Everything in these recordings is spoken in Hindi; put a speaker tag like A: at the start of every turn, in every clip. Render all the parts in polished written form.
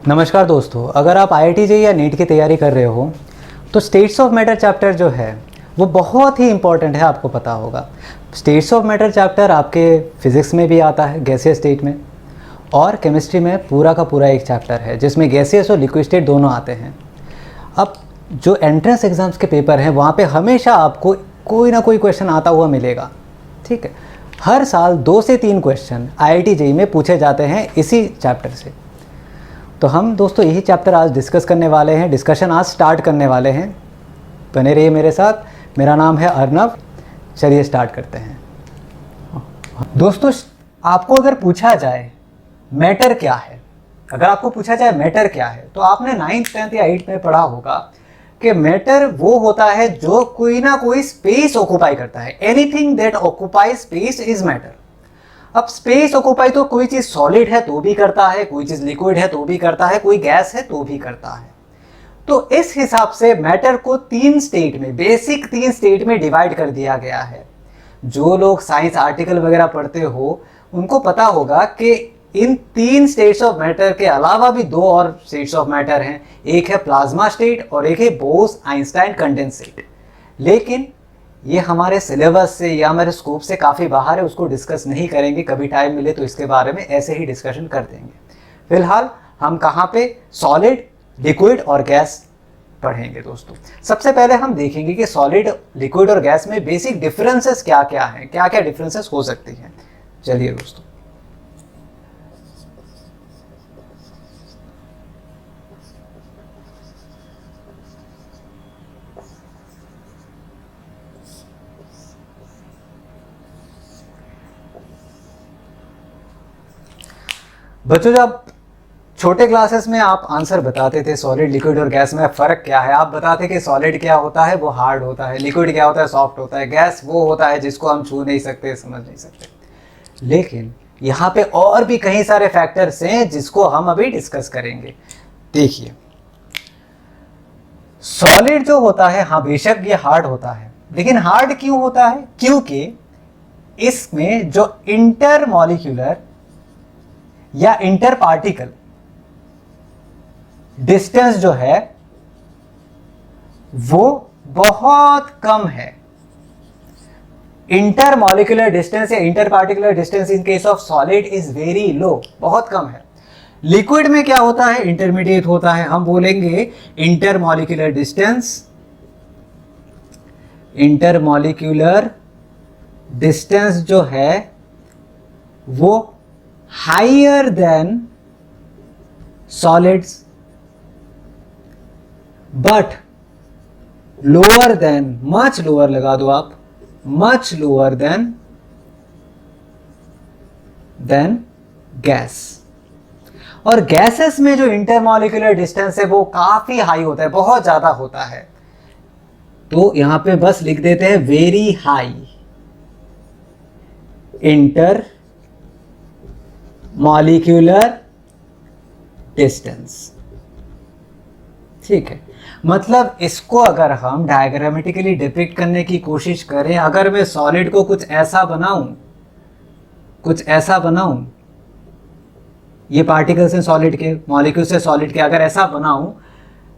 A: नमस्कार दोस्तों, अगर आप IIT जेईई या नीट की तैयारी कर रहे हो तो स्टेट्स ऑफ मैटर चैप्टर जो है वो बहुत ही इंपॉर्टेंट है। आपको पता होगा स्टेट्स ऑफ मैटर चैप्टर आपके फिज़िक्स में भी आता है, गैसियस स्टेट में, और केमिस्ट्री में पूरा का पूरा एक चैप्टर है जिसमें गैसियस और लिक्विड स्टेट दोनों आते हैं। अब जो एंट्रेंस एग्ज़ाम्स के पेपर हैं वहाँ पे हमेशा आपको कोई ना कोई क्वेश्चन आता हुआ मिलेगा। ठीक है, हर साल 2 से 3 क्वेश्चन IIT जेईई में पूछे जाते हैं इसी चैप्टर से। तो हम दोस्तों यही चैप्टर आज डिस्कस करने वाले हैं, डिस्कशन आज स्टार्ट करने वाले हैं। बने रहिए मेरे साथ। मेरा नाम है अर्नव। चलिए स्टार्ट करते हैं। दोस्तों, आपको अगर पूछा जाए मैटर क्या है, अगर आपको पूछा जाए मैटर क्या है, तो आपने 9th 10th या 8th में पढ़ा होगा कि मैटर वो होता है जो कोई ना कोई स्पेस ऑक्यूपाई करता है। Anything that occupy space is matter. अब स्पेस ऑक्यूपाई तो कोई चीज़ सॉलिड है तो भी करता है, कोई चीज़ लिक्विड है तो भी करता है, कोई गैस है तो भी करता है। तो इस हिसाब से मैटर को 3 स्टेट में, बेसिक 3 स्टेट में डिवाइड कर दिया गया है। जो लोग साइंस आर्टिकल वगैरह पढ़ते हो उनको पता होगा कि इन 3 स्टेट्स ऑफ मैटर के अलावा भी 2 और स्टेट्स ऑफ मैटर हैं। एक है प्लाज्मा स्टेट और एक है बोस-आइंस्टाइन कंडेंसेट। लेकिन ये हमारे सिलेबस से या हमारे स्कोप से काफ़ी बाहर है, उसको डिस्कस नहीं करेंगे। कभी टाइम मिले तो इसके बारे में ऐसे ही डिस्कशन कर देंगे। फिलहाल हम कहाँ पे सॉलिड, लिक्विड और गैस पढ़ेंगे दोस्तों। सबसे पहले हम देखेंगे कि सॉलिड, लिक्विड और गैस में बेसिक डिफरेंसेस क्या क्या हैं, क्या क्या डिफरेंसेस हो सकती हैं। चलिए दोस्तों, बच्चों जब छोटे क्लासेस में आप आंसर बताते थे सॉलिड, लिक्विड और गैस में फ़र्क क्या है, आप बताते कि सॉलिड क्या होता है, वो हार्ड होता है, लिक्विड क्या होता है, सॉफ्ट होता है, गैस वो होता है जिसको हम छू नहीं सकते, समझ नहीं सकते। लेकिन यहाँ पे और भी कई सारे फैक्टर्स हैं जिसको हम अभी डिस्कस करेंगे। देखिए, सॉलिड जो होता है, हाँ बेशक ये हार्ड होता है, लेकिन हार्ड क्यों होता है? क्योंकि इसमें जो इंटर मॉलिक्यूलर या इंटर पार्टिकल डिस्टेंस जो है वो बहुत कम है। इंटर मॉलिक्यूलर डिस्टेंस या inter particular distance in case of solid is very low, बहुत कम है। लिक्विड में क्या होता है? इंटरमीडिएट होता है। हम बोलेंगे inter molecular distance, inter molecular distance जो है वो higher than solids but lower than, much lower लगा दो आप, मच लोअर देन गैस। और गैसेस में जो इंटरमॉलिक्यूलर डिस्टेंस है वो काफी हाई होता है, बहुत ज्यादा होता है। तो यहां पे बस लिख देते हैं very high inter molecular distance. ठीक है, मतलब इसको अगर हम डायग्रामेटिकली डिपिक्ट करने की कोशिश करें, अगर मैं सॉलिड को कुछ ऐसा बनाऊं, ये पार्टिकल्स हैं सॉलिड के, मॉलिक्यूल से सॉलिड के, अगर ऐसा बनाऊं,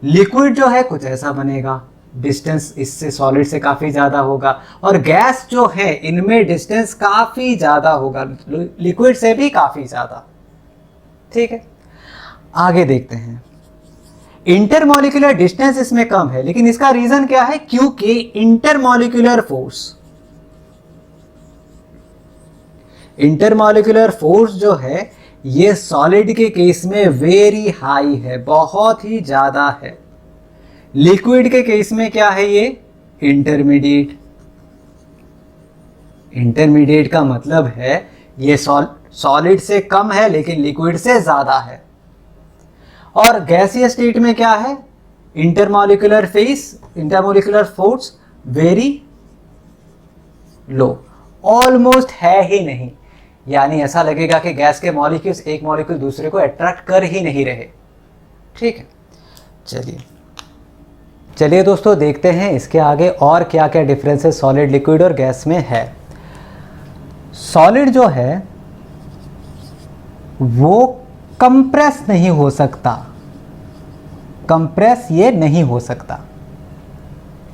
A: लिक्विड जो है कुछ ऐसा बनेगा, डिस्टेंस इससे सॉलिड से काफी ज्यादा होगा, और गैस जो है इनमें डिस्टेंस काफी ज्यादा होगा, लिक्विड से भी काफी ज्यादा। ठीक है, आगे देखते हैं। इंटरमॉलिक्यूलर डिस्टेंस इसमें कम है, लेकिन इसका रीजन क्या है? क्योंकि इंटरमॉलिक्यूलर फोर्स जो है ये सॉलिड के केस में वेरी हाई है, बहुत ही ज्यादा है। लिक्विड के केस में क्या है? ये इंटरमीडिएट का मतलब है ये सॉलिड से कम है लेकिन लिक्विड से ज्यादा है। और गैसियस स्टेट में क्या है? Intermolecular force very low, almost है ही नहीं। यानी ऐसा लगेगा कि गैस के मॉलिक्यूल्स एक मॉलिक्यूल दूसरे को अट्रैक्ट कर ही नहीं रहे। ठीक है, चलिए दोस्तों देखते हैं इसके आगे और क्या क्या डिफरेंसेस सॉलिड, लिक्विड और गैस में है। सॉलिड जो है वो कंप्रेस नहीं हो सकता, कंप्रेस ये नहीं हो सकता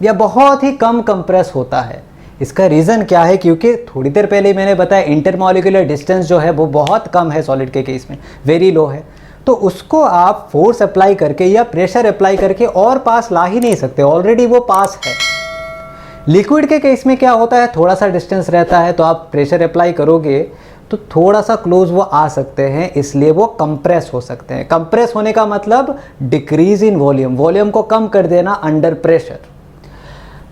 A: या बहुत ही कम कंप्रेस होता है। इसका रीज़न क्या है? क्योंकि थोड़ी देर पहले मैंने बताया इंटरमॉलिक्यूलर डिस्टेंस जो है वो बहुत कम है सॉलिड के केस में, वेरी लो है। तो उसको आप फोर्स अप्लाई करके या प्रेशर अप्लाई करके और पास ला ही नहीं सकते, ऑलरेडी वो पास है। लिक्विड के केस में क्या होता है, थोड़ा सा डिस्टेंस रहता है तो आप प्रेशर अप्लाई करोगे तो थोड़ा सा क्लोज वो आ सकते हैं, इसलिए वो कंप्रेस हो सकते हैं। कंप्रेस होने का मतलब डिक्रीज इन वॉल्यूम, वॉल्यूम को कम कर देना अंडर प्रेशर।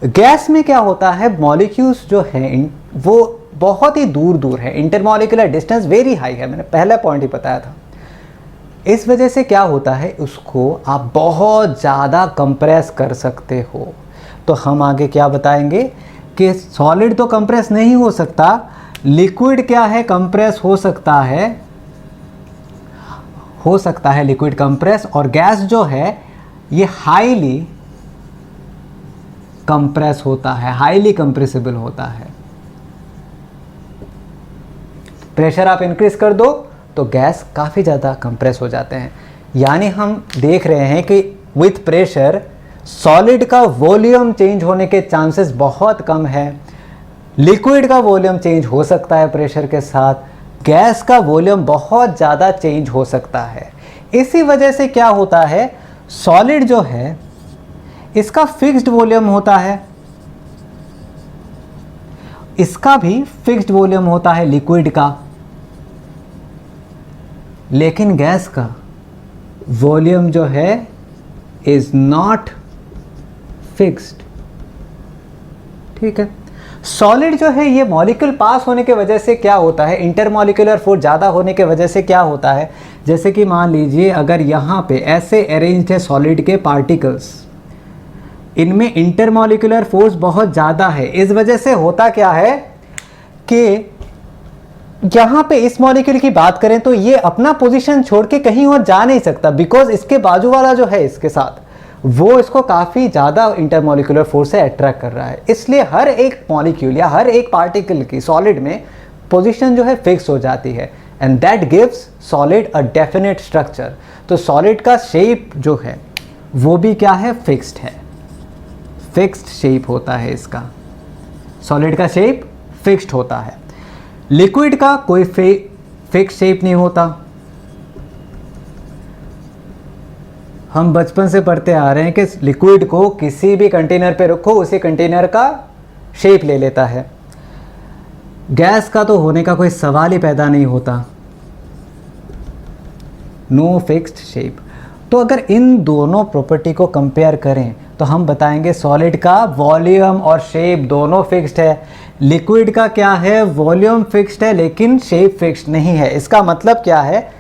A: गैस में क्या होता है, मॉलिक्यूल्स जो हैं वो बहुत ही दूर दूर है, इंटरमॉलिक्यूलर डिस्टेंस वेरी हाई है, मैंने पहला पॉइंट ही बताया था। इस वजह से क्या होता है, उसको आप बहुत ज़्यादा कंप्रेस कर सकते हो। तो हम आगे क्या बताएंगे कि सॉलिड तो कंप्रेस नहीं हो सकता, लिक्विड क्या है, कंप्रेस हो सकता है लिक्विड कंप्रेस, और गैस जो है ये हाईली कंप्रेस होता है, हाईली कंप्रेसिबल होता है। प्रेशर आप इंक्रीज कर दो तो गैस काफ़ी ज़्यादा कंप्रेस हो जाते हैं। यानी हम देख रहे हैं कि विथ प्रेशर सॉलिड का वॉल्यूम चेंज होने के चांसेस बहुत कम है। लिक्विड का वॉल्यूम चेंज हो सकता है प्रेशर के साथ, गैस का वॉल्यूम बहुत ज़्यादा चेंज हो सकता है। इसी वजह से क्या होता है, सॉलिड जो है इसका फिक्स्ड वॉल्यूम होता है, इसका भी फिक्स्ड वॉल्यूम होता है लिक्विड का, लेकिन गैस का वॉल्यूम जो है इज नॉट फिक्स्ड। ठीक है, सॉलिड जो है ये मॉलिक्यूल पास होने के वजह से क्या होता है, इंटरमॉलिक्यूलर फोर्स ज़्यादा होने के वजह से क्या होता है, जैसे कि मान लीजिए अगर यहाँ पे ऐसे अरेंज्ड है सॉलिड के पार्टिकल्स, इनमें इंटरमॉलिक्यूलर फोर्स बहुत ज़्यादा है। इस वजह से होता क्या है कि यहाँ पे इस मॉलिक्यूल की बात करें तो ये अपना पोजीशन छोड़ के कहीं और जा नहीं सकता, बिकॉज इसके बाजू वाला जो है इसके साथ वो इसको काफ़ी ज़्यादा इंटरमॉलिक्यूलर फोर्स से अट्रैक्ट कर रहा है। इसलिए हर एक मॉलिक्यूल या हर एक पार्टिकल की सॉलिड में पोजीशन जो है फिक्स हो जाती है, and that gives solid a definite structure. तो सॉलिड का शेप जो है वो भी क्या है, फिक्स्ड है, फिक्स्ड शेप होता है इसका, सॉलिड का शेप फिक्स्ड होता है। लिक्विड का कोई फिक्स्ड शेप नहीं होता। हम बचपन से पढ़ते आ रहे हैं कि लिक्विड को किसी भी कंटेनर पे रखो उसी कंटेनर का शेप ले लेता है। गैस का तो होने का कोई सवाल ही पैदा नहीं होता, नो फिक्स्ड शेप। तो अगर इन दोनों प्रॉपर्टी को कंपेयर करें तो हम बताएंगे सॉलिड का वॉल्यूम और शेप दोनों फिक्स्ड है, लिक्विड का क्या है, वॉल्यूम फिक्स्ड है लेकिन शेप फिक्स्ड नहीं है। इसका मतलब क्या है,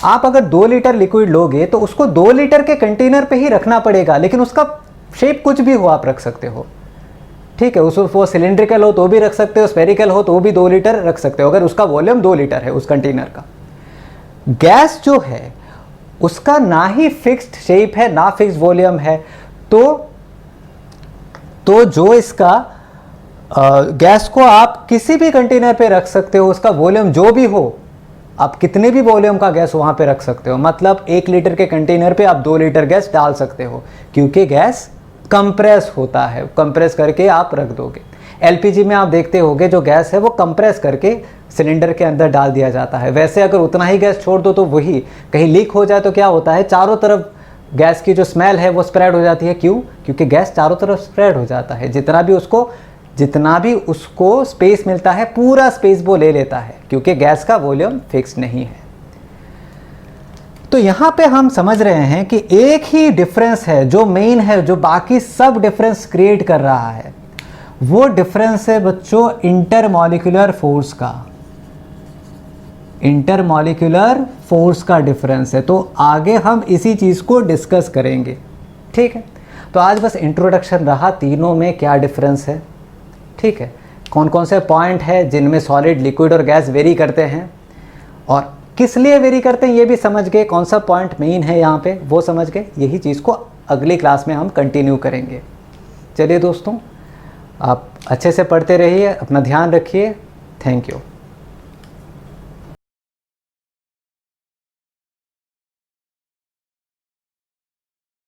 A: आप अगर 2 लीटर लिक्विड लोगे तो उसको 2 लीटर के कंटेनर पे ही रखना पड़ेगा, लेकिन उसका शेप कुछ भी हो आप रख सकते हो। ठीक है, उस वो सिलेंड्रिकल हो तो भी रख सकते हो, स्फेरिकल हो तो भी 2 लीटर रख सकते हो, अगर उसका वॉल्यूम 2 लीटर है उस कंटेनर का। गैस जो है उसका ना ही फिक्स्ड शेप है ना फिक्स्ड वॉल्यूम है, तो जो इसका गैस को आप किसी भी कंटेनर पे रख सकते हो, उसका वॉल्यूम जो भी हो, आप कितने भी वॉल्यूम का गैस वहां पे रख सकते हो। मतलब 1 लीटर के कंटेनर पे आप 2 लीटर गैस डाल सकते हो, क्योंकि गैस कंप्रेस होता है, कंप्रेस करके आप रख दोगे। एलपीजी में आप देखते होगे जो गैस है वो कंप्रेस करके सिलेंडर के अंदर डाल दिया जाता है। वैसे अगर उतना ही गैस छोड़ दो तो वही कहीं लीक हो जाए तो क्या होता है, चारों तरफ गैस की जो स्मेल है वो स्प्रेड हो जाती है। क्यों? क्योंकि गैस चारों तरफ स्प्रेड हो जाता है, जितना भी उसको स्पेस मिलता है पूरा स्पेस वो ले लेता है, क्योंकि गैस का वॉल्यूम फिक्स नहीं है। तो यहाँ पे हम समझ रहे हैं कि एक ही डिफरेंस है जो मेन है, जो बाकी सब डिफरेंस क्रिएट कर रहा है, वो डिफरेंस है बच्चों इंटरमॉलिक्यूलर फोर्स का। इंटरमॉलिक्यूलर फोर्स का डिफरेंस है। तो आगे हम इसी चीज़ को डिस्कस करेंगे। ठीक है, तो आज बस इंट्रोडक्शन रहा, तीनों में क्या डिफरेंस है। ठीक है, कौन कौन से पॉइंट है जिनमें सॉलिड, लिक्विड और गैस वेरी करते हैं और किस लिए वेरी करते हैं ये भी समझ गए, कौन सा पॉइंट मेन है यहाँ पे वो समझ गए। यही चीज़ को अगली क्लास में हम कंटिन्यू करेंगे। चलिए दोस्तों, आप अच्छे से पढ़ते रहिए, अपना ध्यान रखिए। Thank you.